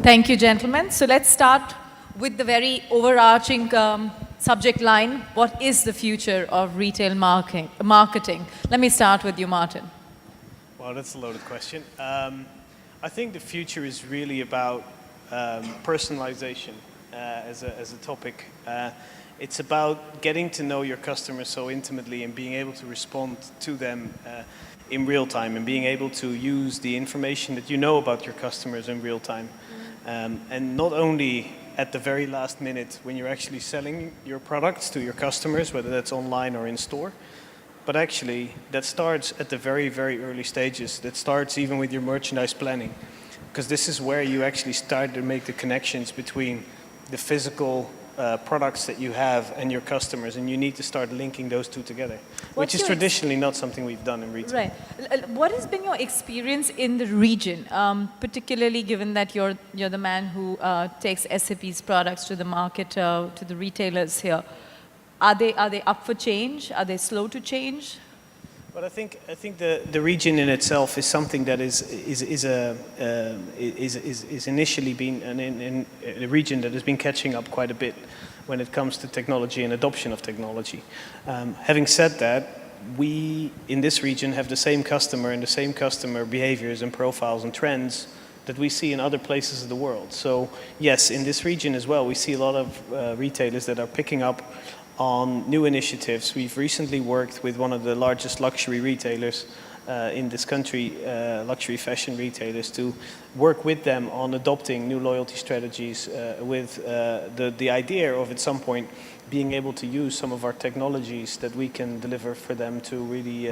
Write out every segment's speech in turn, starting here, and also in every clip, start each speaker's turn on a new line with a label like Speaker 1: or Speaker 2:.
Speaker 1: Thank you, gentlemen. So let's start with the very overarching subject line. What is the future of retail marketing? Let me start with you, Martin.
Speaker 2: Well, that's a loaded question. I think the future is really about personalization as a topic. It's about getting to know your customers so intimately and being able to respond to them in real time and being able to use the information that you know about your customers in real time. And not only at the very last minute when you're actually selling your products to your customers, whether that's online or in store, but actually that starts at the very, very early stages. That starts even with your merchandise planning, because this is where you actually start to make the connections between the physical products that you have and your customers, and you need to start linking those two together, which is traditionally not something we've done in retail.
Speaker 1: Right. What has been your experience in the region, particularly given that you're the man who takes SAP's products to the market, to the retailers here? Are they up for change? Are they slow to change?
Speaker 2: But I think the region in itself is something that is initially been a region that has been catching up quite a bit when it comes to technology and adoption of technology. Having said that, we in this region have the same customer and the same customer behaviors and profiles and trends that we see in other places of the world. So yes, in this region as well, we see a lot of retailers that are picking up on new initiatives. We've recently worked with one of the largest luxury retailers in this country, luxury fashion retailers, to work with them on adopting new loyalty strategies with the idea of at some point being able to use some of our technologies that we can deliver for them to really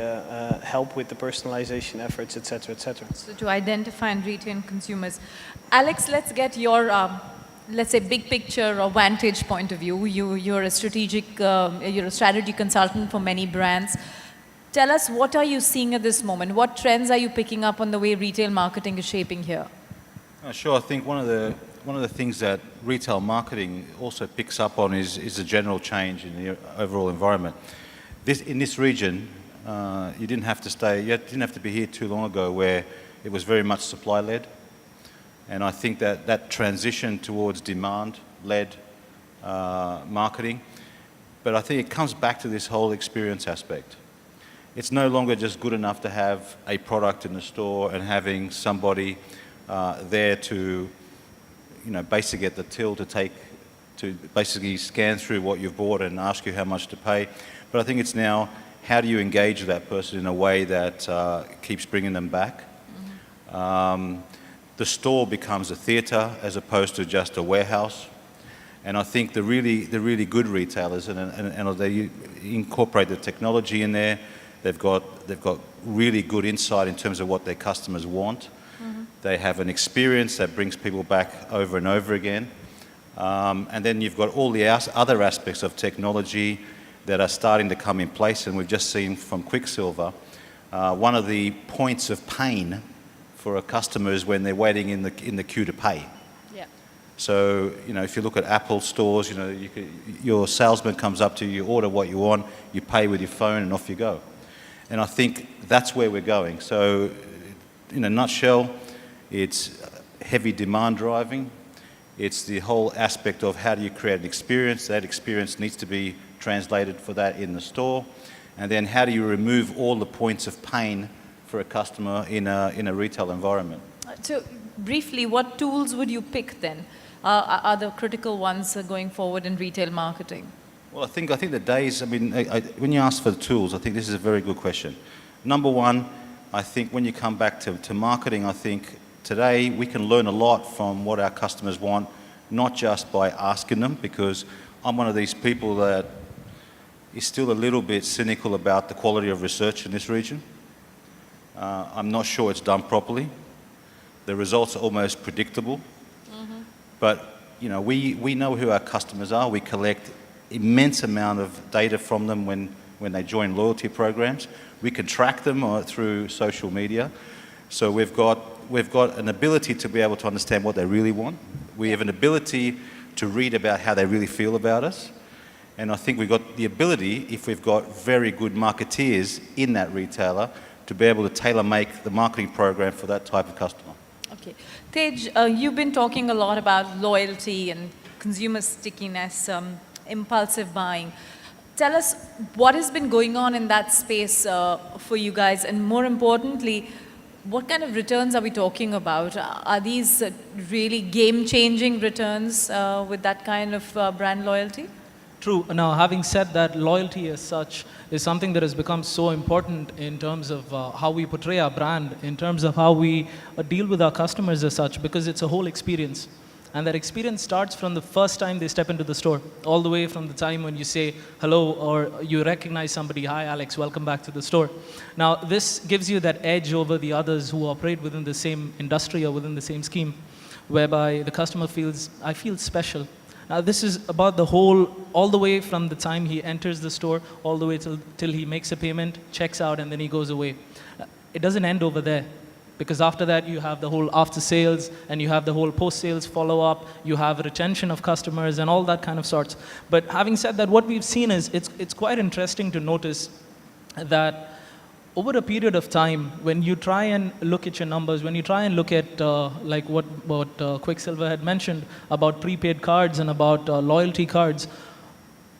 Speaker 2: help with the personalization efforts, et cetera, et cetera.
Speaker 1: So to identify and retain consumers. Alex, let's get your let's say big picture or vantage point of view. You're a strategy consultant for many brands. Tell us, what are you seeing at this moment? What trends are you picking up on the way retail marketing is shaping here?
Speaker 3: Sure. I think one of the things that retail marketing also picks up on is a general change in the overall environment. In this region, you didn't have to be here too long ago, where it was very much supply-led. And I think that transition towards demand-led marketing, but I think it comes back to this whole experience aspect. It's no longer just good enough to have a product in the store and having somebody there to, basically get the till to basically scan through what you've bought and ask you how much to pay. But I think it's now, how do you engage with that person in a way that keeps bringing them back? Mm-hmm. The store becomes a theatre as opposed to just a warehouse, and I think the really good retailers and they incorporate the technology in there. They've got really good insight in terms of what their customers want. Mm-hmm. They have an experience that brings people back over and over again, and then you've got all the other aspects of technology that are starting to come in place. And we've just seen from Quicksilver, one of the points of pain for a customer is when they're waiting in the queue to pay. Yeah. So if you look at Apple stores, your salesman comes up to you, you order what you want, you pay with your phone, and off you go. And I think that's where we're going. So in a nutshell, it's heavy demand driving. It's the whole aspect of how do you create an experience. That experience needs to be translated for that in the store. And then how do you remove all the points of pain for a customer in a retail environment.
Speaker 1: So briefly, what tools would you pick then? Are the critical ones going forward in retail marketing?
Speaker 3: Well, I think the days, when you ask for the tools, I think this is a very good question. Number one, I think when you come back to marketing, I think today we can learn a lot from what our customers want, not just by asking them, because I'm one of these people that is still a little bit cynical about the quality of research in this region. I'm not sure it's done properly. The results are almost predictable. Mm-hmm. But we know who our customers are. We collect immense amount of data from them when they join loyalty programs. We can track them through social media. So we've got an ability to be able to understand what they really want. We have an ability to read about how they really feel about us. And I think we've got the ability, if we've got very good marketeers in that retailer, to be able to tailor-make the marketing program for that type of customer.
Speaker 1: Okay. Tej, you've been talking a lot about loyalty and consumer stickiness, impulsive buying. Tell us what has been going on in that space for you guys, and more importantly, what kind of returns are we talking about? Are these really game-changing returns with that kind of brand loyalty?
Speaker 4: True. Now, having said that, loyalty as such is something that has become so important in terms of how we portray our brand, in terms of how we deal with our customers as such, because it's a whole experience. And that experience starts from the first time they step into the store, all the way from the time when you say hello or you recognize somebody, hi Alex, welcome back to the store. Now, this gives you that edge over the others who operate within the same industry or within the same scheme, whereby the customer feels, I feel special. Now, this is about the whole, all the way from the time he enters the store, all the way till he makes a payment, checks out, and then he goes away. It doesn't end over there. Because after that, you have the whole after sales, and you have the whole post-sales follow-up, you have retention of customers, and all that kind of sorts. But having said that, what we've seen is it's quite interesting to notice that over a period of time, when you try and look at your numbers, when you try and look at like what Quicksilver had mentioned about prepaid cards and about loyalty cards,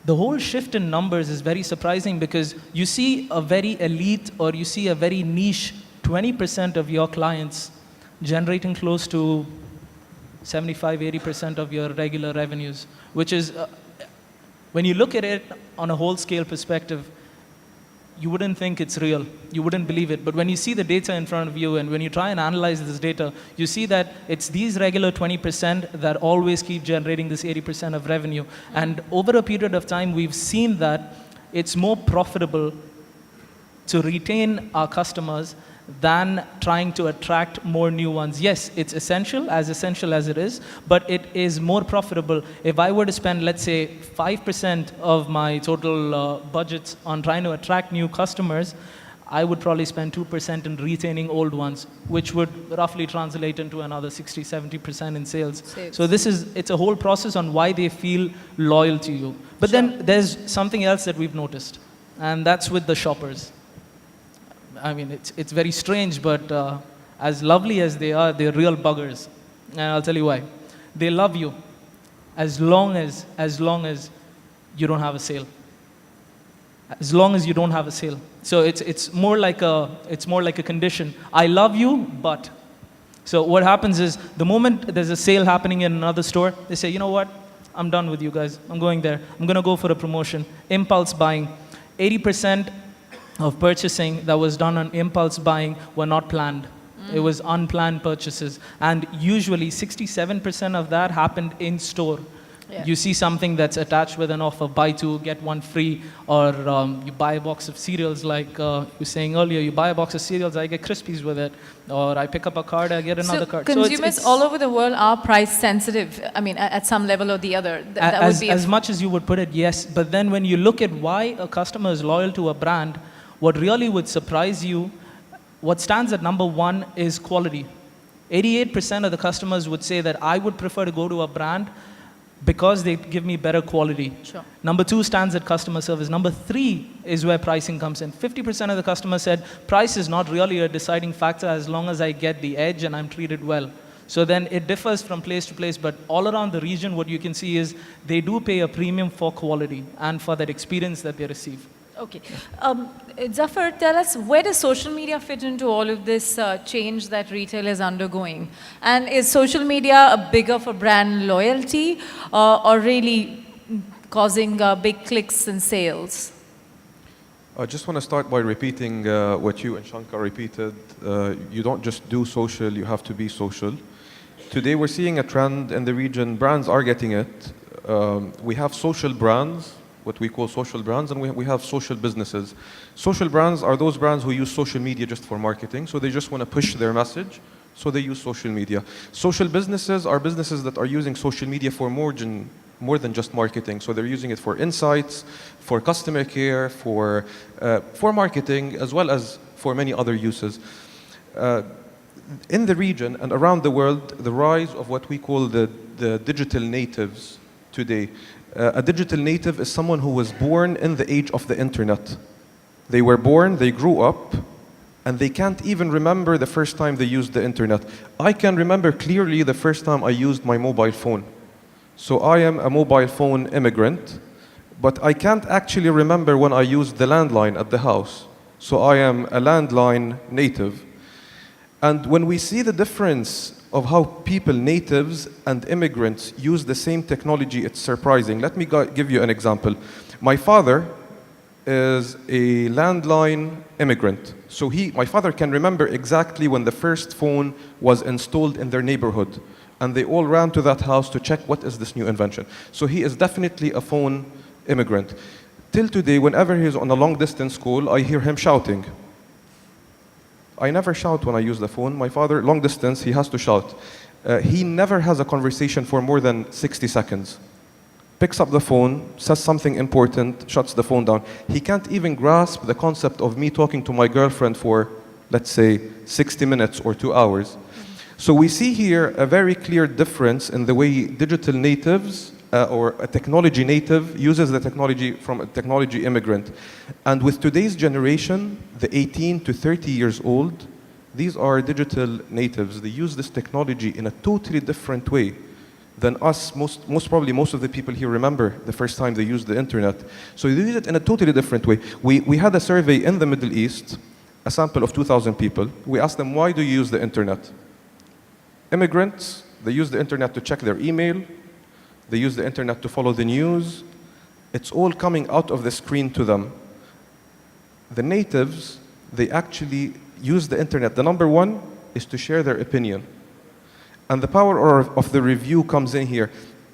Speaker 4: the whole shift in numbers is very surprising, because you see a very elite or you see a very niche 20% of your clients generating close to 75-80% of your regular revenues, which is, when you look at it on a whole scale perspective, you wouldn't think it's real. You wouldn't believe it. But when you see the data in front of you and when you try and analyze this data, you see that it's these regular 20% that always keep generating this 80% of revenue. And over a period of time, we've seen that it's more profitable to retain our customers than trying to attract more new ones. Yes, it's essential as it is, but it is more profitable. If I were to spend, let's say, 5% of my total budgets on trying to attract new customers, I would probably spend 2% in retaining old ones, which would roughly translate into another 60-70% in sales. So it's a whole process on why they feel loyal to you. But then there's something else that we've noticed, and that's with the shoppers. I mean, it's very strange, but as lovely as they are, they're real buggers. And I'll tell you why. They love you as long as you don't have a sale. As long as you don't have a sale. So it's more like a condition. I love you, but. So what happens is, the moment there's a sale happening in another store, they say, you know what? I'm done with you guys. I'm going there. I'm going to go for a promotion. Impulse buying. 80% of purchasing that was done on impulse buying were not planned. It was unplanned purchases. And usually 67% of that happened in store. Yeah. You see something that's attached with an offer, buy two, get one free, or you buy a box of cereals, like you were saying earlier, you buy a box of cereals, I get Crispies with it, or I pick up a card, I get another card.
Speaker 1: Consumers all over the world are price sensitive, I mean, at some level or the other. That would be
Speaker 4: as much as you would put it, yes. But then when you look at why a customer is loyal to a brand, what really would surprise you, what stands at number one is quality. 88% of the customers would say that I would prefer to go to a brand because they give me better quality.
Speaker 1: Sure.
Speaker 4: Number two stands at customer service. Number three is where pricing comes in. 50% of the customers said price is not really a deciding factor as long as I get the edge and I'm treated well. So then it differs from place to place, but all around the region, what you can see is they do pay a premium for quality and for that experience that they receive.
Speaker 1: Okay. Zafar, tell us, where does social media fit into all of this change that retail is undergoing? And is social media bigger for brand loyalty or really causing big clicks and sales?
Speaker 5: I just want to start by repeating what you and Shankar repeated. You don't just do social, you have to be social. Today we're seeing a trend in the region, brands are getting it. We have social brands, what we call social brands, and we have social businesses. Social brands are those brands who use social media just for marketing, so they just want to push their message, so they use social media. Social businesses are businesses that are using social media for more than just marketing, so they're using it for insights, for customer care, for marketing, as well as for many other uses. In the region and around the world, the rise of what we call the digital natives today. A digital native is someone who was born in the age of the internet. They were born, they grew up and they can't even remember the first time they used the internet. I can remember clearly the first time I used my mobile phone. So I am a mobile phone immigrant, but I can't actually remember when I used the landline at the house. So I am a landline native. And when we see the difference of how people, natives and immigrants, use the same technology, it's surprising. Let me give you an example. My father is a landline immigrant. So my father can remember exactly when the first phone was installed in their neighborhood. And they all ran to that house to check what is this new invention. So he is definitely a phone immigrant. Till today, whenever he's on a long distance call, I hear him shouting. I never shout when I use the phone. My father, long distance, he has to shout. He never has a conversation for more than 60 seconds. Picks up the phone, says something important, shuts the phone down. He can't even grasp the concept of me talking to my girlfriend for, let's say, 60 minutes or 2 hours. So we see here a very clear difference in the way digital natives or a technology native uses the technology from a technology immigrant. And with today's generation, the 18 to 30 years old, these are digital natives. They use this technology in a totally different way than us. Most probably most of the people here remember the first time they used the internet. So they use it in a totally different way. We had a survey in the Middle East, a sample of 2,000 people. We asked them, why do you use the internet? Immigrants, they use the internet to check their email. They use the internet to follow the news. It's all coming out of the screen to them. The natives, they actually use the internet. The number one is to share their opinion. And the power of the review comes in here.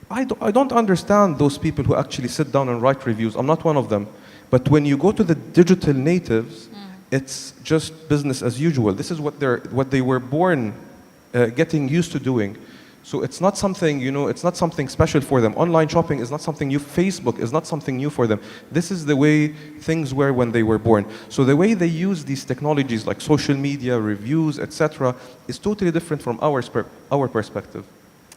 Speaker 5: I don't understand those people who actually sit down and write reviews. I'm not one of them. But when you go to the digital natives, it's just business as usual. This is what they were born getting used to doing. So it's not something, it's not something special for them. Online shopping is not something new. Facebook is not something new for them. This is the way things were when they were born. So the way they use these technologies like social media, reviews, etc., is totally different from our perspective.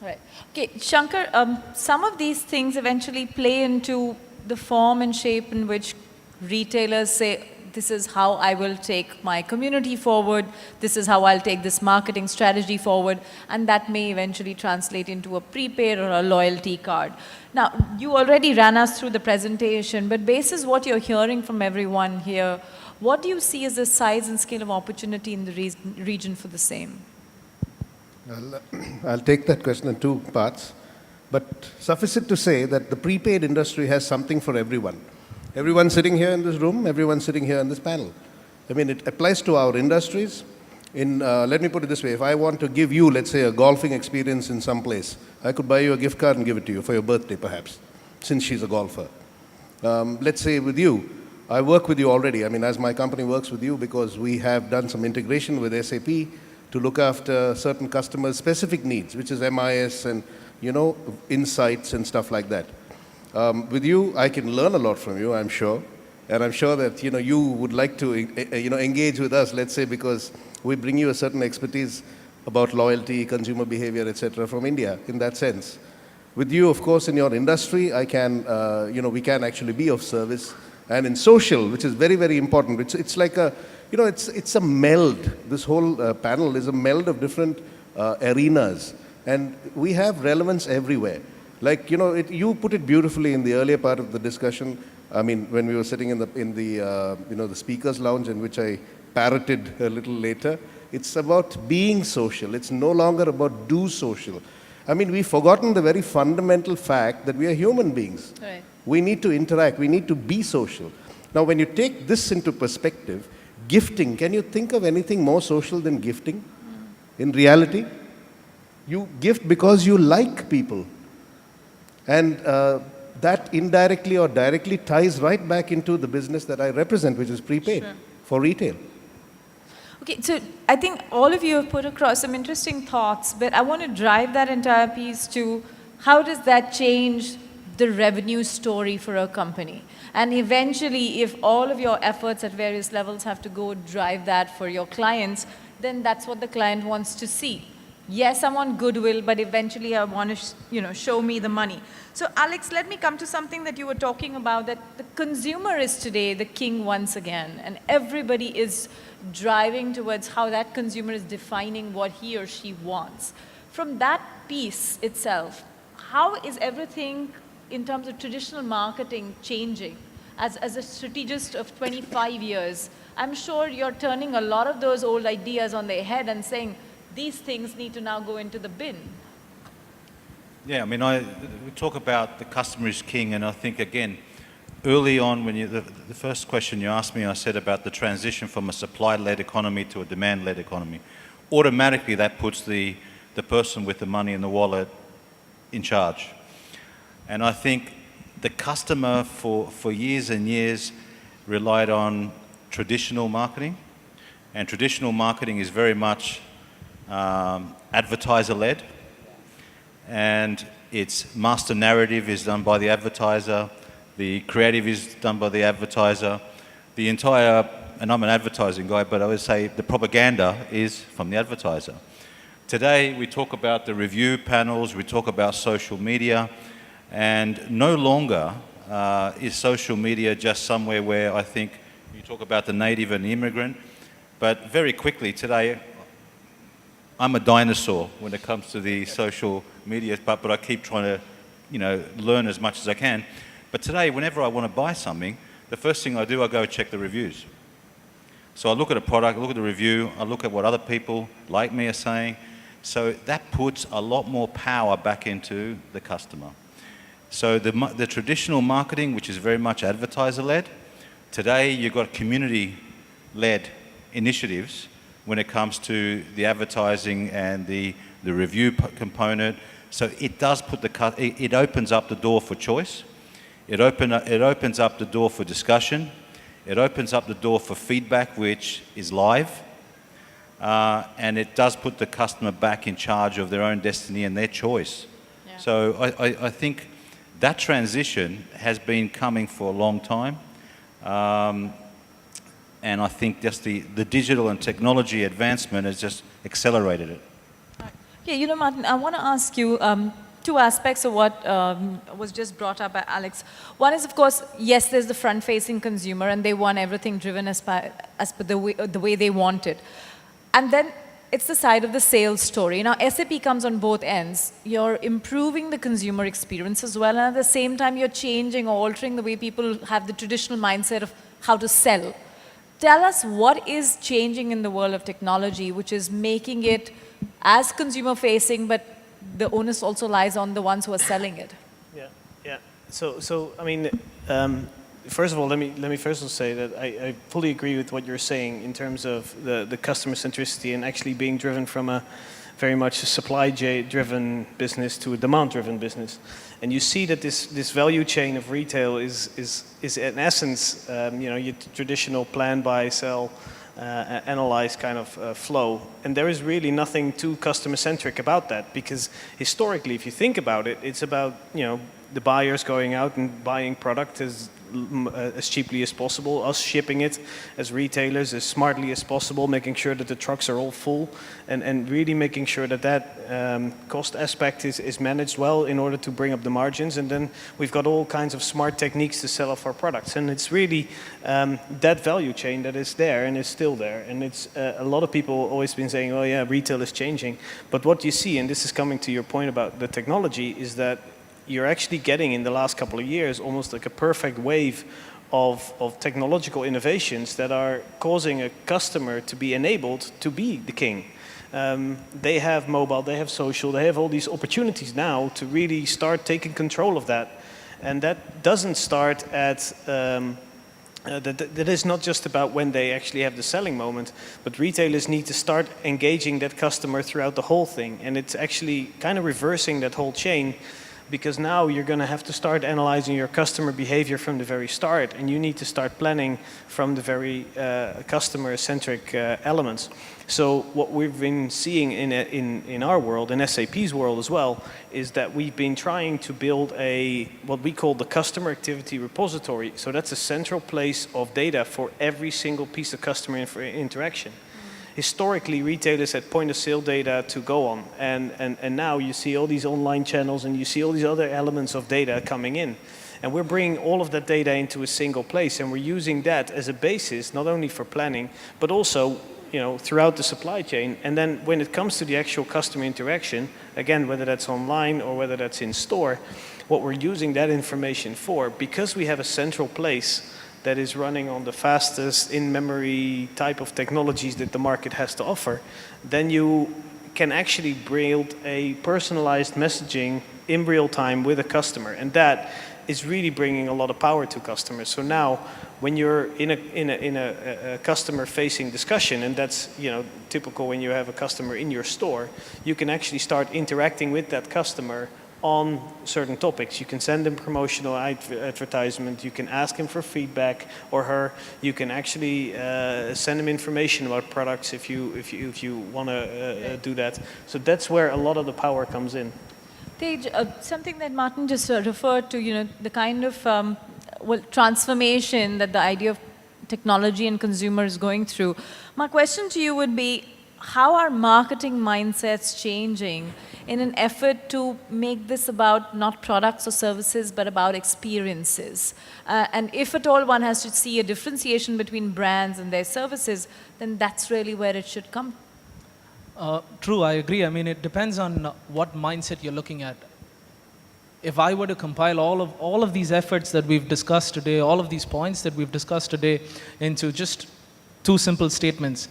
Speaker 1: Right. Okay, Shankar, some of these things eventually play into the form and shape in which retailers say, this is how I will take my community forward, this is how I'll take this marketing strategy forward, and that may eventually translate into a prepaid or a loyalty card. Now, you already ran us through the presentation, but basis what you're hearing from everyone here, what do you see as the size and scale of opportunity in the region for the same?
Speaker 6: Well, I'll take that question in two parts, but suffice it to say that the prepaid industry has something for everyone. Everyone sitting here in this room, everyone sitting here in this panel. I mean, it applies to our industries. Let me put it this way. If I want to give you, let's say, a golfing experience in some place, I could buy you a gift card and give it to you for your birthday, perhaps, since she's a golfer. Let's say with you, I work with you already. I mean, as my company works with you because we have done some integration with SAP to look after certain customers' specific needs, which is MIS and, insights and stuff like that. With you, I can learn a lot from you, I'm sure. And I'm sure that, you would like to, engage with us, let's say, because we bring you a certain expertise about loyalty, consumer behavior, etc. from India, in that sense. With you, of course, in your industry, I can, we can actually be of service. And in social, which is very, very important, it's like a, it's a meld. This whole panel is a meld of different arenas. And we have relevance everywhere. Like, you put it beautifully in the earlier part of the discussion. I mean, when we were sitting in the speakers lounge, in which I parroted a little later, it's about being social. It's no longer about do social. I mean, we've forgotten the very fundamental fact that we are human beings.
Speaker 1: Right.
Speaker 6: We need to interact. We need to be social. Now, when you take this into perspective, gifting, can you think of anything more social than gifting? In reality, you gift because you like people. And that indirectly or directly ties right back into the business that I represent, which is prepaid for retail.
Speaker 1: Okay, so I think all of you have put across some interesting thoughts, but I want to drive that entire piece to how does that change the revenue story for a company? And eventually, if all of your efforts at various levels have to go drive that for your clients, then that's what the client wants to see. Yes, I want goodwill, but eventually I want to, show me the money. So, Alex, let me come to something that you were talking about, that the consumer is today the king once again, and everybody is driving towards how that consumer is defining what he or she wants. From that piece itself, how is everything in terms of traditional marketing changing? As a strategist of 25 years, I'm sure you're turning a lot of those old ideas on their head and saying, these things need to now go into the bin.
Speaker 3: Yeah, I mean, we talk about the customer is king, and I think, again, early on, when the first question you asked me, I said about the transition from a supply-led economy to a demand-led economy. Automatically, that puts the person with the money in the wallet in charge. And I think the customer for years and years relied on traditional marketing, and traditional marketing is very much advertiser-led, and its master narrative is done by the advertiser, the creative is done by the advertiser, the entire, and I'm an advertising guy, but I would say the propaganda is from the advertiser. Today we talk about the review panels, we talk about social media, and no longer is social media just somewhere where I think you talk about the native and the immigrant, but very quickly today I'm a dinosaur when it comes to the social media, but I keep trying to, learn as much as I can. But today, whenever I want to buy something, the first thing I do, I go check the reviews. So I look at a product, I look at the review, I look at what other people like me are saying. So that puts a lot more power back into the customer. So the traditional marketing, which is very much advertiser-led, today you've got community-led initiatives when it comes to the advertising and the review component. So it does put it opens up the door for choice. It opens up the door for discussion. It opens up the door for feedback, which is live. And it does put the customer back in charge of their own destiny and their choice. Yeah. So I think that transition has been coming for a long time. And I think just the digital and technology advancement has just accelerated it.
Speaker 1: Yeah, Martin, I want to ask you two aspects of what was just brought up by Alex. One is, of course, yes, there's the front-facing consumer, and they want everything driven as per the way they want it. And then it's the side of the sales story. Now, SAP comes on both ends. You're improving the consumer experience as well, and at the same time, you're changing or altering the way people have the traditional mindset of how to sell. Tell us what is changing in the world of technology, which is making it as consumer-facing, but the onus also lies on the ones who are selling it.
Speaker 2: Yeah. So I mean, first of all, let me first say that I fully agree with what you're saying in terms of the customer centricity and actually being driven from a very much a supply-driven business to a demand-driven business. And you see that this value chain of retail is in essence, your traditional plan, buy, sell, analyze kind of flow. And there is really nothing too customer-centric about that, because historically, if you think about it, it's about, the buyers going out and buying product as cheaply as possible, us shipping it as retailers as smartly as possible, making sure that the trucks are all full, and really making sure that cost aspect is managed well in order to bring up the margins. And then we've got all kinds of smart techniques to sell off our products. And it's really that value chain that is there and is still there. And it's a lot of people always been saying, oh yeah, retail is changing. But what you see, and this is coming to your point about the technology, is that you're actually getting in the last couple of years almost like a perfect wave of technological innovations that are causing a customer to be enabled to be the king. They have mobile, they have social, they have all these opportunities now to really start taking control of that. And that doesn't start at, that is not just about when they actually have the selling moment, but retailers need to start engaging that customer throughout the whole thing. And it's actually kind of reversing that whole chain, because now you're going to have to start analyzing your customer behavior from the very start, and you need to start planning from the very customer-centric elements. So what we've been seeing in our world, in SAP's world as well, is that we've been trying to build what we call the customer activity repository. So that's a central place of data for every single piece of customer interaction. historically retailers had point of sale data to go on, and now you see all these online channels and you see all these other elements of data coming in. And we're bringing all of that data into a single place, and we're using that as a basis, not only for planning, but also throughout the supply chain. And then when it comes to the actual customer interaction, again, whether that's online or whether that's in store, what we're using that information for, because we have a central place that is running on the fastest in-memory type of technologies that the market has to offer, then you can actually build a personalized messaging in real time with a customer. And that is really bringing a lot of power to customers. So now, when you're in a customer-facing discussion, and that's typical when you have a customer in your store, you can actually start interacting with that customer on certain topics. You can send them promotional advertisement. You can ask him for feedback or her. You can actually send them information about products if you want to do that. So that's where a lot of the power comes in.
Speaker 1: Tej, something that Martin just referred to, the kind of transformation that the idea of technology and consumer is going through. My question to you would be, how are marketing mindsets changing in an effort to make this about not products or services, but about experiences? And if at all one has to see a differentiation between brands and their services, then that's really where it should come.
Speaker 4: True, I agree. I mean, it depends on what mindset you're looking at. If I were to compile all of these efforts that we've discussed today, all of these points that we've discussed today into just two simple statements,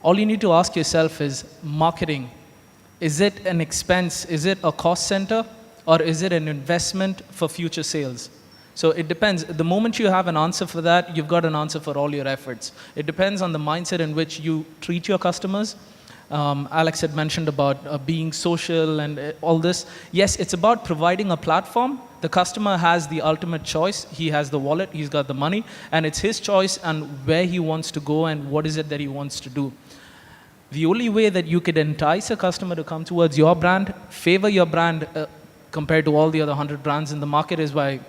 Speaker 4: all you need to ask yourself is, marketing, is it an expense, is it a cost center, or is it an investment for future sales? So it depends. The moment you have an answer for that, you've got an answer for all your efforts. It depends on the mindset in which you treat your customers. Alex had mentioned about being social and all this. Yes, it's about providing a platform. The customer has the ultimate choice. He has the wallet, he's got the money, and it's his choice and where he wants to go and what is it that he wants to do. The only way that you could entice a customer to come towards your brand, favor your brand compared to all the other 100 brands in the market, is by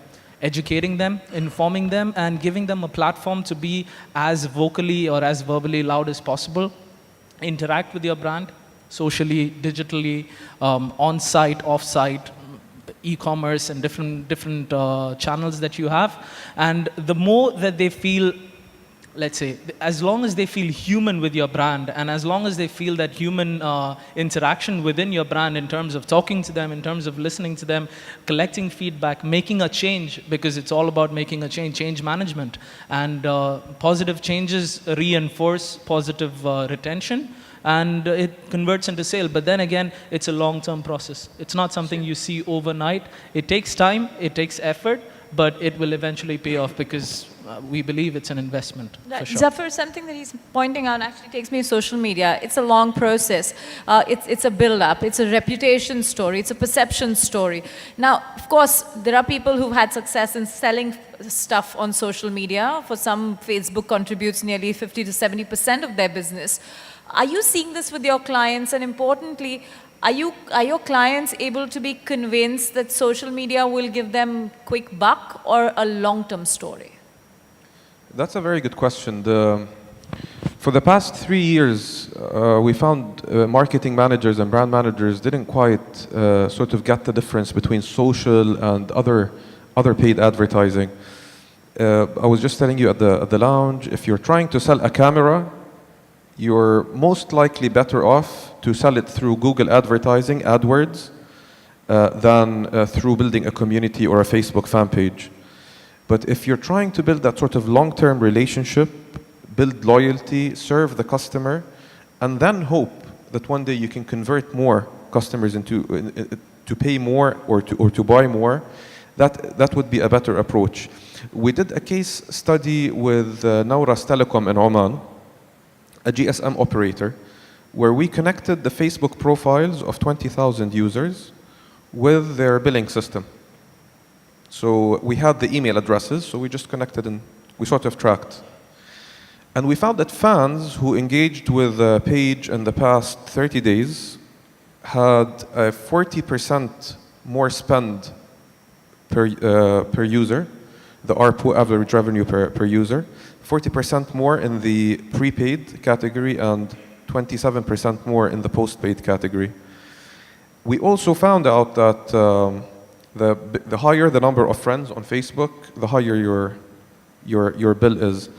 Speaker 4: educating them, informing them, and giving them a platform to be as vocally or as verbally loud as possible. Interact with your brand socially, digitally, on-site, off-site, e-commerce, and different channels that you have. And the more that they feel, let's say, as long as they feel human with your brand, and as long as they feel that human interaction within your brand in terms of talking to them, in terms of listening to them, collecting feedback, making a change, because it's all about making a change management. And positive changes reinforce positive retention, and it converts into sale. But then again, it's a long-term process. It's not something you see overnight. It takes time, it takes effort, but it will eventually pay off because we believe it's an investment. For sure.
Speaker 1: Zafar, something that he's pointing out actually takes me to social media. It's a long process. It's a build-up. It's a reputation story. It's a perception story. Now, of course, there are people who've had success in selling stuff on social media. For some, Facebook contributes nearly 50 to 70% of their business. Are you seeing this with your clients? And importantly, are your clients able to be convinced that social media will give them quick buck or a long-term story?
Speaker 5: That's a very good question. For the past 3 years, we found marketing managers and brand managers didn't quite sort of get the difference between social and other paid advertising. I was just telling you at the lounge, if you're trying to sell a camera, you're most likely better off to sell it through Google advertising, AdWords, than through building a community or a Facebook fan page. But if you're trying to build that sort of long-term relationship, build loyalty, serve the customer, and then hope that one day you can convert more customers to pay more or to buy more, that would be a better approach. We did a case study with Nauras Telecom in Oman, a GSM operator, where we connected the Facebook profiles of 20,000 users with their billing system. So we had the email addresses, so we just connected and we sort of tracked. And we found that fans who engaged with the page in the past 30 days had a 40% more spend per user, the ARPU, average revenue per user, 40% more in the prepaid category and 27% more in the postpaid category. We also found out that the higher the number of friends on Facebook, the higher your bill is,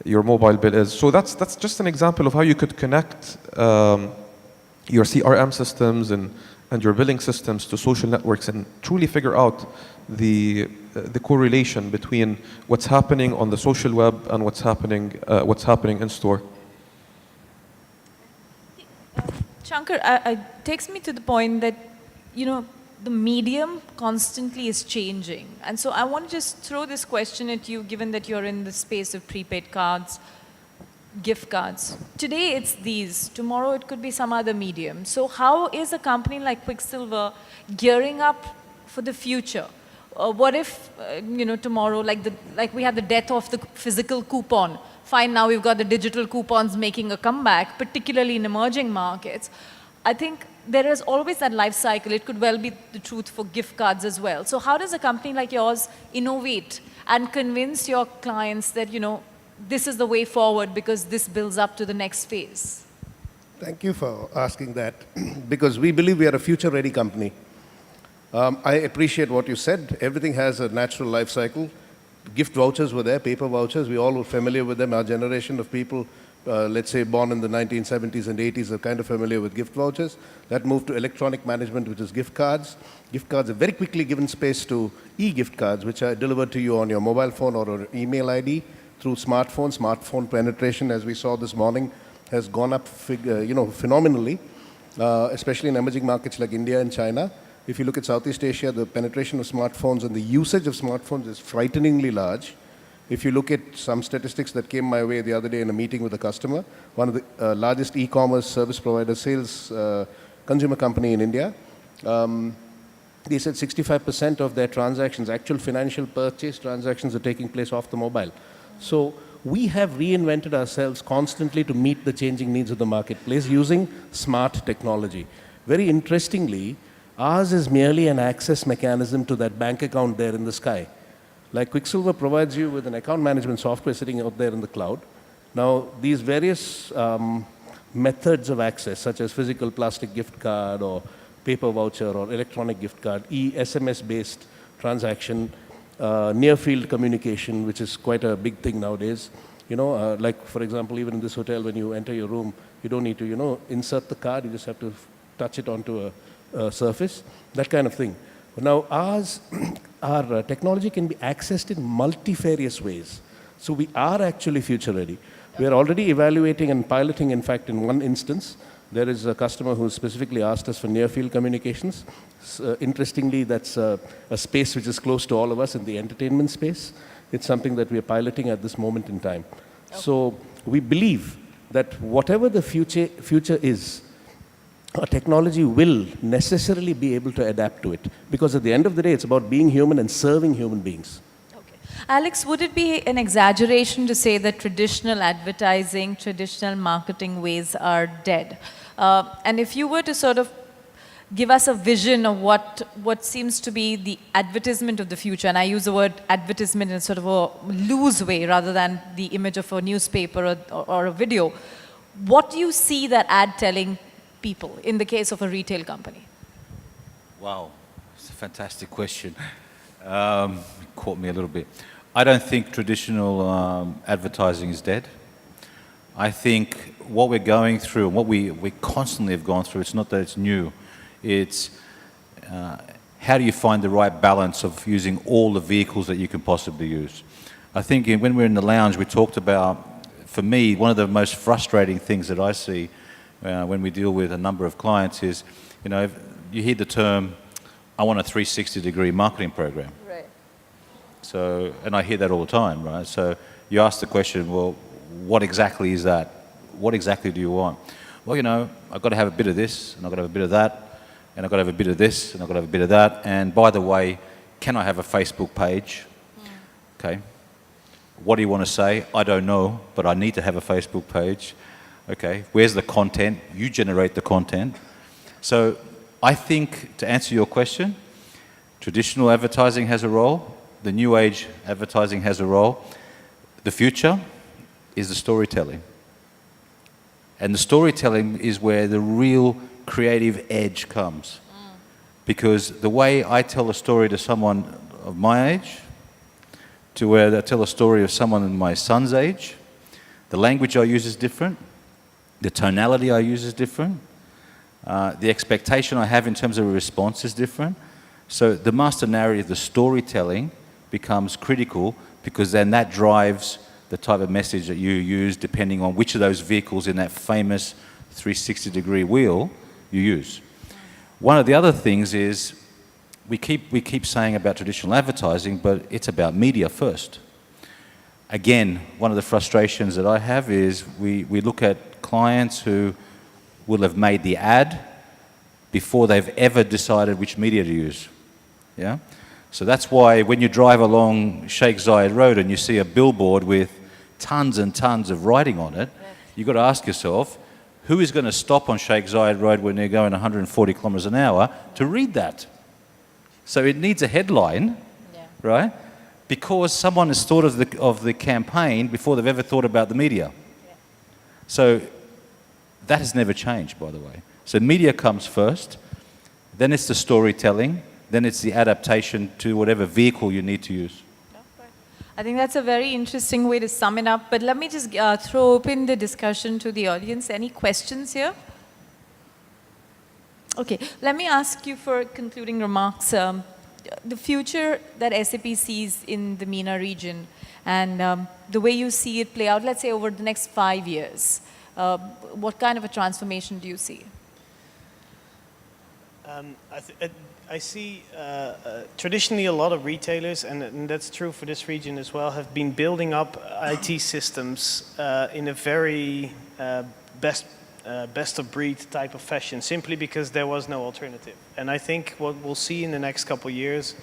Speaker 5: your mobile bill is. So that's just an example of how you could connect your CRM systems and your billing systems to social networks and truly figure out the correlation between what's happening on the social web and what's happening in store.
Speaker 1: Shankar, takes me to the point that, you know, the medium constantly is changing. And so I want to just throw this question at you, given that you're in the space of prepaid cards, gift cards. Today it's these, tomorrow it could be some other medium. So how is a company like Quicksilver gearing up for the future? What if, you know, tomorrow, like we had the death of the physical coupon. Fine, now we've got the digital coupons making a comeback, particularly in emerging markets. I think there is always that life cycle. It could well be the truth for gift cards as well. So how does a company like yours innovate and convince your clients that, you know, this is the way forward because this builds up to the next phase?
Speaker 6: Thank you for asking that, because we believe we are a future-ready company. I appreciate what you said. Everything has a natural life cycle. Gift vouchers were there, paper vouchers. We all were familiar with them. Our generation of people, let's say born in the 1970s and 80s, are kind of familiar with gift vouchers. That moved to electronic management, which is gift cards. Gift cards have very quickly given space to e-gift cards, which are delivered to you on your mobile phone or an email ID through smartphones. Smartphone penetration, as we saw this morning, has gone up phenomenally, especially in emerging markets like India and China. If you look at Southeast Asia, the penetration of smartphones and the usage of smartphones is frighteningly large. If you look at some statistics that came my way the other day in a meeting with a customer, one of the largest e-commerce service provider sales consumer company in India, they said 65% of their transactions, actual financial purchase transactions, are taking place off the mobile. So we have reinvented ourselves constantly to meet the changing needs of the marketplace using smart technology. Very interestingly, ours is merely an access mechanism to that bank account there in the sky. Like Quicksilver provides you with an account management software sitting out there in the cloud. Now, these various methods of access, such as physical plastic gift card or paper voucher or electronic gift card, SMS-based transaction, near-field communication, which is quite a big thing nowadays. You know, like, for example, even in this hotel, when you enter your room, you don't need to, you know, insert the card. You just have to touch it onto a surface, that kind of thing. But now our technology can be accessed in multifarious ways. So we are actually future ready. We are already evaluating and piloting, in fact, in one instance. There is a customer who specifically asked us for near-field communications. Interestingly, that's a space which is close to all of us in the entertainment space. It's something that we are piloting at this moment in time. Okay. So we believe that whatever the future is, our technology will necessarily be able to adapt to it. Because at the end of the day, it's about being human and serving human beings.
Speaker 1: Okay. Alex, would it be an exaggeration to say that traditional advertising, traditional marketing ways are dead? And if you were to sort of give us a vision of what seems to be the advertisement of the future, and I use the word advertisement in sort of a loose way rather than the image of a newspaper or a video, what do you see that ad telling people in the case of a retail company?
Speaker 3: Wow, it's a fantastic question. Caught me a little bit. I don't think traditional advertising is dead. I think what we're going through, and what we constantly have gone through, it's not that it's new, it's how do you find the right balance of using all the vehicles that you can possibly use. I think when we're in the lounge, we talked about, for me, one of the most frustrating things that I see when we deal with a number of clients is, you know, you hear the term, I want a 360-degree marketing program.
Speaker 1: Right.
Speaker 3: So, and I hear that all the time, right? So you ask the question, well, what exactly is that? What exactly do you want? Well, you know, I've got to have a bit of this, and I've got to have a bit of that, and I've got to have a bit of this, and I've got to have a bit of that, and by the way, can I have a Facebook page? Okay. What do you want to say? I don't know, but I need to have a Facebook page. Okay, where's the content? You generate the content. So I think, to answer your question, traditional advertising has a role. The new age advertising has a role. The future, is the storytelling. And the storytelling is where the real creative edge comes. Because the way I tell a story to someone of my age, to where I tell a story of someone in my son's age, the language I use is different, the tonality I use is different, the expectation I have in terms of a response is different. So the master narrative, the storytelling, becomes critical, because then that drives the type of message that you use depending on which of those vehicles in that famous 360-degree wheel you use. One of the other things is we keep saying about traditional advertising, but it's about media first. Again, one of the frustrations that I have is we look at clients who will have made the ad before they've ever decided which media to use. Yeah? So that's why when you drive along Sheikh Zayed Road and you see a billboard with tons and tons of writing on it, you've got to ask yourself, who is going to stop on Sheikh Zayed Road when they're going 140 kilometers an hour to read that? So it needs a headline, right? Because someone has thought of the campaign before they've ever thought about the media. So that has never changed, by the way. So media comes first, then it's the storytelling, then it's the adaptation to whatever vehicle you need to use.
Speaker 1: I think that's a very interesting way to sum it up, but let me just throw open the discussion to the audience. Any questions here? Okay, let me ask you for concluding remarks. The future that SAP sees in the MENA region and the way you see it play out, let's say over the next 5 years, what kind of a transformation do you see?
Speaker 2: I see traditionally a lot of retailers, and that's true for this region as well, have been building up IT systems in a very best of breed type of fashion, simply because there was no alternative. And I think what we'll see in the next couple of years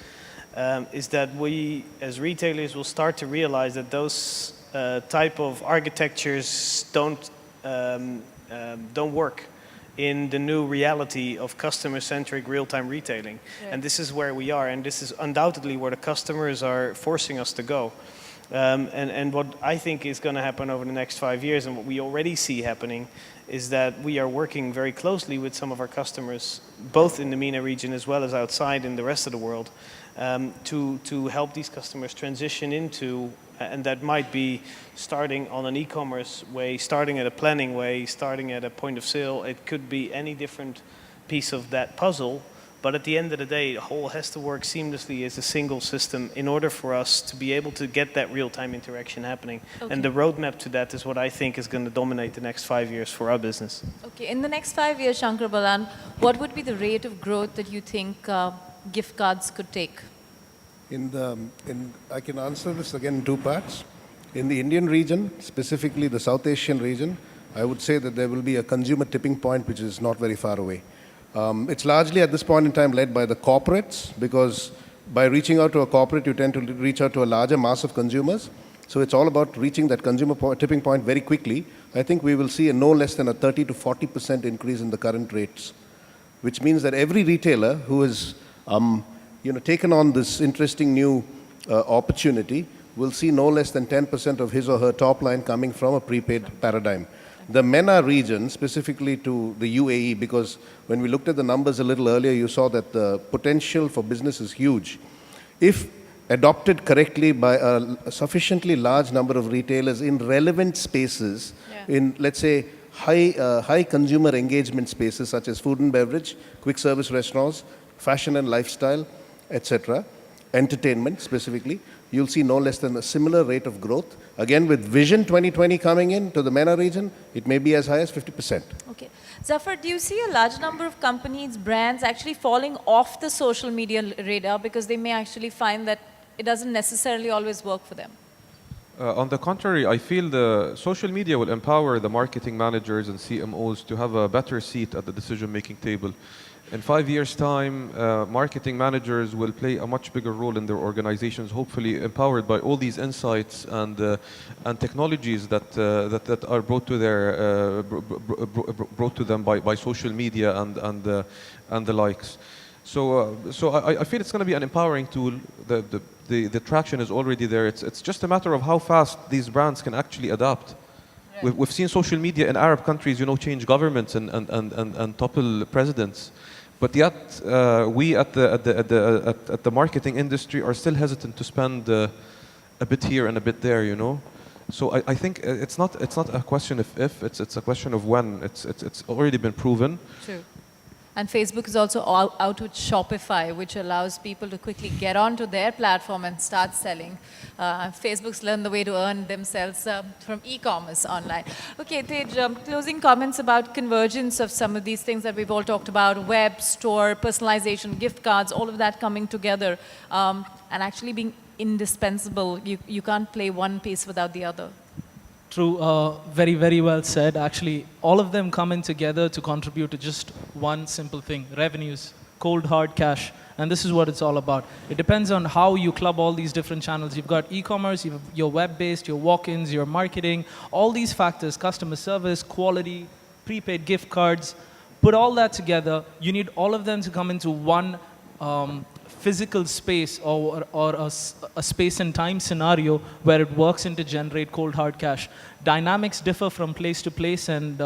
Speaker 2: is that we as retailers will start to realize that those type of architectures don't work in the new reality of customer-centric real-time retailing. Yeah. And this is where we are, and this is undoubtedly where the customers are forcing us to go. And what I think is going to happen over the next 5 years, and what we already see happening, is that we are working very closely with some of our customers, both in the MENA region as well as outside in the rest of the world, to help these customers transition into, and that might be starting on an e-commerce way, starting at a planning way, starting at a point of sale. It could be any different piece of that puzzle, but at the end of the day, the whole has to work seamlessly as a single system in order for us to be able to get that real-time interaction happening. Okay. And the roadmap to that is what I think is going to dominate the next 5 years for our business. Okay,
Speaker 1: in the next 5 years, Shankar Balan, what would be the rate of growth that you think gift cards could take?
Speaker 6: I can answer this again in two parts. In the Indian region, specifically the South Asian region, I would say that there will be a consumer tipping point which is not very far away. It's largely at this point in time led by the corporates, because by reaching out to a corporate, you tend to reach out to a larger mass of consumers. So it's all about reaching that consumer tipping point very quickly. I think we will see a no less than a 30 to 40% increase in the current rates, which means that every retailer who has taken on this interesting new opportunity will see no less than 10% of his or her top line coming from a prepaid paradigm. The MENA region, specifically to the UAE, because when we looked at the numbers a little earlier, you saw that the potential for business is huge. If adopted correctly by a sufficiently large number of retailers in relevant spaces, in, let's say, high consumer engagement spaces such as food and beverage, quick service restaurants, fashion and lifestyle, etc., entertainment specifically, you'll see no less than a similar rate of growth. Again, with Vision 2020 coming in to the MENA region, it may be as high as 50%.
Speaker 1: Okay. Zafar, do you see a large number of companies, brands actually falling off the social media radar because they may actually find that it doesn't necessarily always work for them?
Speaker 5: On the contrary, I feel the social media will empower the marketing managers and CMOs to have a better seat at the decision-making table. In 5 years' time, marketing managers will play a much bigger role in their organizations, hopefully empowered by all these insights and technologies that are brought to them by social media and the likes. So I feel it's going to be an empowering tool. The traction is already there. It's just a matter of how fast these brands can actually adapt. We've seen social media in Arab countries, change governments and topple presidents. But yet, we at the marketing industry are still hesitant to spend a bit here and a bit there, So I think it's not a question of if, it's a question of when. It's already been proven.
Speaker 1: True. And Facebook is also out with Shopify, which allows people to quickly get onto their platform and start selling. Facebook's learned the way to earn themselves from e-commerce online. Okay, Tej, closing comments about convergence of some of these things that we've all talked about, web, store, personalization, gift cards, all of that coming together and actually being indispensable. You can't play one piece without the other.
Speaker 4: True, very, very well said. Actually, all of them come in together to contribute to just one simple thing: revenues, cold hard cash. And this is what it's all about. It depends on how you club all these different channels. You've got e-commerce, you've your web-based, your walk-ins, your marketing, all these factors, customer service, quality, prepaid gift cards. Put all that together, you need all of them to come into one physical space or a space and time scenario where it works in to generate cold hard cash. Dynamics differ from place to place and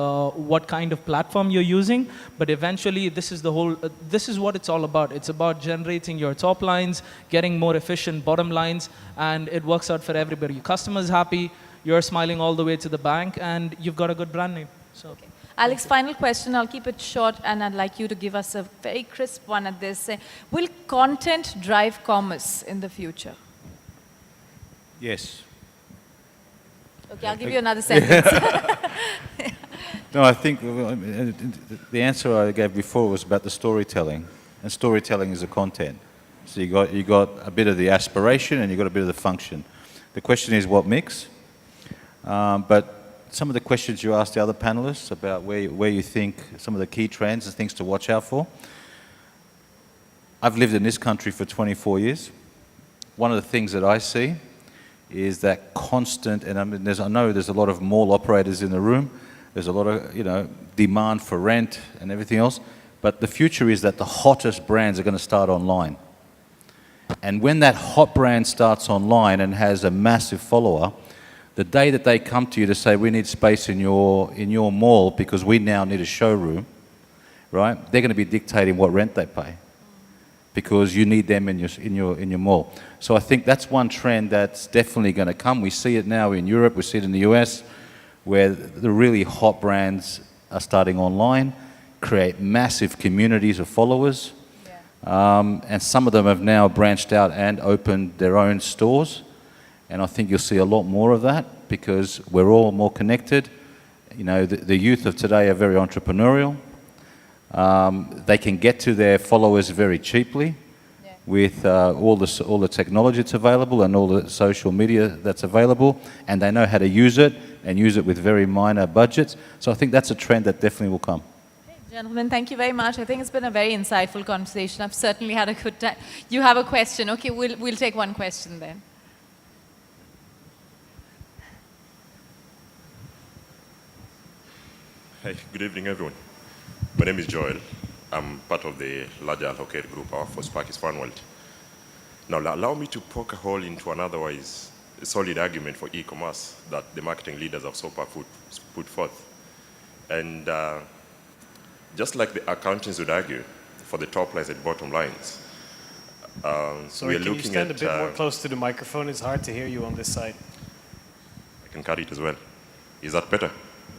Speaker 4: what kind of platform you're using, but eventually this is what it's all about. It's about generating your top lines, getting more efficient bottom lines, and it works out for everybody. Your customer's happy, you're smiling all the way to the bank, and you've got a good brand name. So.
Speaker 1: Okay. Alex, final question. I'll keep it short, and I'd like you to give us a very crisp one at this. Will content drive commerce in the future?
Speaker 3: Yes.
Speaker 1: Okay, I'll give you another sentence.
Speaker 3: No, I think the answer I gave before was about the storytelling, and storytelling is the content. So you got a bit of the aspiration and you got a bit of the function. The question is what mix, but some of the questions you asked the other panelists about where you think some of the key trends and things to watch out for. I've lived in this country for 24 years. One of the things that I see is that constant, and I know there's a lot of mall operators in the room, there's a lot of demand for rent and everything else, but the future is that the hottest brands are going to start online. And when that hot brand starts online and has a massive follower, the day that they come to you to say, we need space in your mall because we now need a showroom, right? They're going to be dictating what rent they pay because you need them in your mall. So I think that's one trend that's definitely going to come. We see it now in Europe, we see it in the US, where the really hot brands are starting online, create massive communities of followers, and some of them have now branched out and opened their own stores. And I think you'll see a lot more of that because we're all more connected. The youth of today are very entrepreneurial. They can get to their followers very cheaply with all the technology that's available and all the social media that's available, and they know how to use it and use it with very minor budgets. So I think that's a trend that definitely will come.
Speaker 1: Okay, gentlemen, thank you very much. I think it's been a very insightful conversation. I've certainly had a good time. You have a question. Okay, we'll take one question then.
Speaker 7: Hi, good evening, everyone. My name is Joel. I'm part of the larger Al-Hokair group for Sparky's Fun World. Now, allow me to poke a hole into an otherwise solid argument for e-commerce that the marketing leaders of SOPA put forth. And just like the accountants would argue for the top lines and bottom lines,
Speaker 2: Sorry,
Speaker 7: we are
Speaker 2: can you
Speaker 7: looking
Speaker 2: stand
Speaker 7: at...
Speaker 2: a bit more close to the microphone? It's hard to hear you on this side.
Speaker 7: I can carry it as well. Is that better?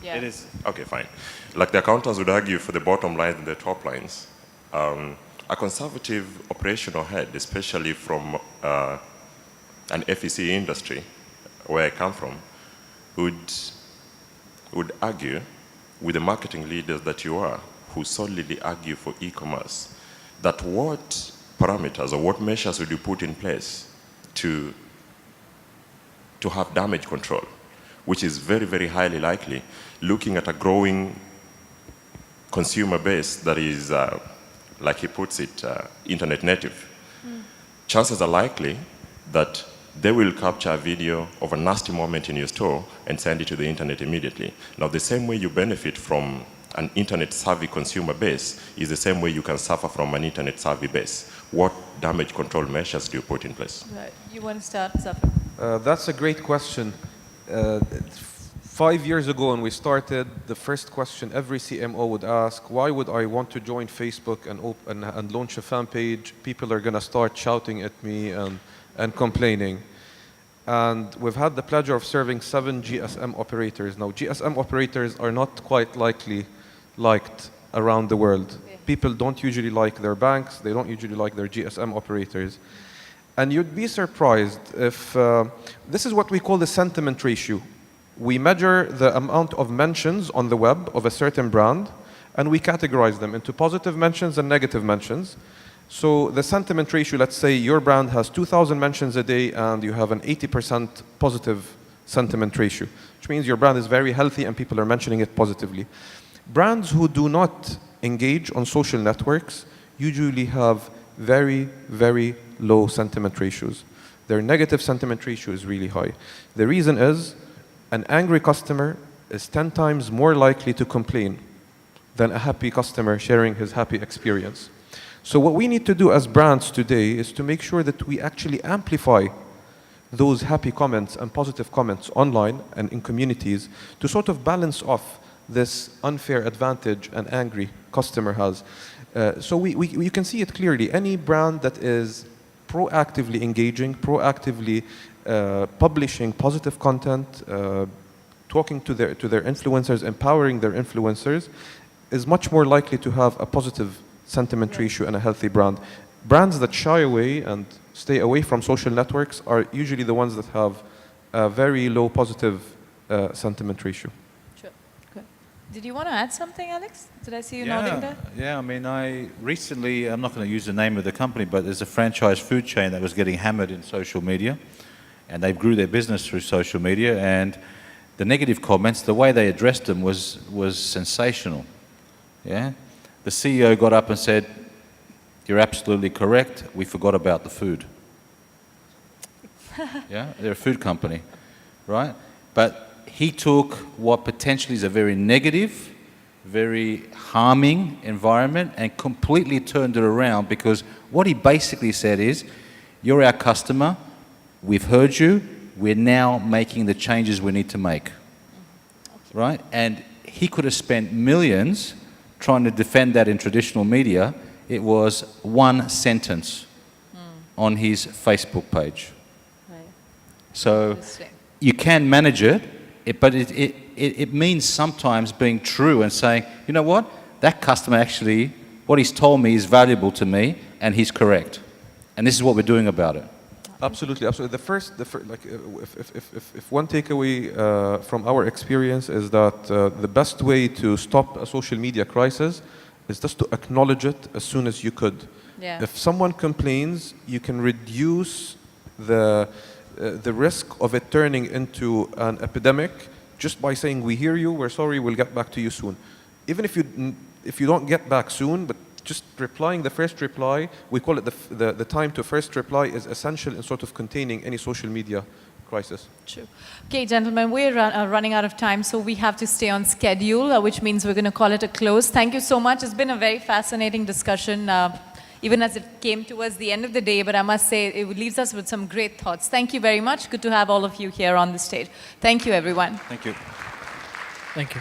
Speaker 1: Yeah.
Speaker 2: It is.
Speaker 7: Okay, fine. Like the accountants would argue for the bottom lines and the top lines, a conservative operational head, especially from an FEC industry, where I come from, would argue with the marketing leaders that you are, who solidly argue for e-commerce, that what parameters or what measures would you put in place to have damage control, which is very, very highly likely, looking at a growing consumer base that is, like he puts it, internet native. Chances are likely that they will capture a video of a nasty moment in your store and send it to the internet immediately. Now, the same way you benefit from an internet-savvy consumer base is the same way you can suffer from an internet-savvy base. What damage control measures do you put in place?
Speaker 1: Right. You want to start, Zafar?
Speaker 5: That's a great question. 5 years ago when we started, the first question every CMO would ask, why would I want to join Facebook and launch a fan page? People are going to start shouting at me and complaining. And we've had the pleasure of serving 7 GSM operators. Now, GSM operators are not quite liked around the world. People don't usually like their banks. They don't usually like their GSM operators. And you'd be surprised if this is what we call the sentiment ratio. We measure the amount of mentions on the web of a certain brand, and we categorize them into positive mentions and negative mentions. So the sentiment ratio, let's say your brand has 2,000 mentions a day and you have an 80% positive sentiment ratio, which means your brand is very healthy and people are mentioning it positively. Brands who do not engage on social networks usually have very, very low sentiment ratios. Their negative sentiment ratio is really high. The reason is an angry customer is 10 times more likely to complain than a happy customer sharing his happy experience. So what we need to do as brands today is to make sure that we actually amplify those happy comments and positive comments online and in communities to sort of balance off this unfair advantage an angry customer has. So you can see it clearly. Any brand that is proactively engaging, proactively publishing positive content, talking to their influencers, empowering their influencers, is much more likely to have a positive sentiment ratio and a healthy brand. Brands that shy away and stay away from social networks are usually the ones that have a very low positive sentiment ratio.
Speaker 1: Sure. Good. Did you want to add something, Alex? Did I see you nodding there?
Speaker 3: Yeah, I mean, I recently, I'm not going to use the name of the company, but there's a franchise food chain that was getting hammered in social media, and they grew their business through social media, and the negative comments, the way they addressed them was sensational. Yeah? The CEO got up and said, "You're absolutely correct, we forgot about the food." Yeah, they're a food company, right? But he took what potentially is a very negative, very harming environment and completely turned it around, because what he basically said is, "You're our customer, we've heard you, we're now making the changes we need to make." Right? And he could have spent millions trying to defend that in traditional media. It was one sentence on his Facebook page.
Speaker 1: Right.
Speaker 3: So
Speaker 1: Interesting.
Speaker 3: you can manage it, but it means sometimes being true and saying, you know what, that customer actually, what he's told me is valuable to me and he's correct. And this is what we're doing about it.
Speaker 5: Absolutely, absolutely. If one takeaway from our experience is that the best way to stop a social media crisis is just to acknowledge it as soon as you could.
Speaker 1: Yeah.
Speaker 5: If someone complains, you can reduce the risk of it turning into an epidemic just by saying, "We hear you, we're sorry, we'll get back to you soon." Even if you don't get back soon, but just replying the first reply, we call it the time to first reply, is essential in sort of containing any social media crisis.
Speaker 1: True. Okay, gentlemen, we're running out of time, so we have to stay on schedule, which means we're going to call it a close. Thank you so much. It's been a very fascinating discussion, even as it came towards the end of the day, but I must say it leaves us with some great thoughts. Thank you very much. Good to have all of you here on the stage. Thank you, everyone.
Speaker 3: Thank you.
Speaker 4: Thank you.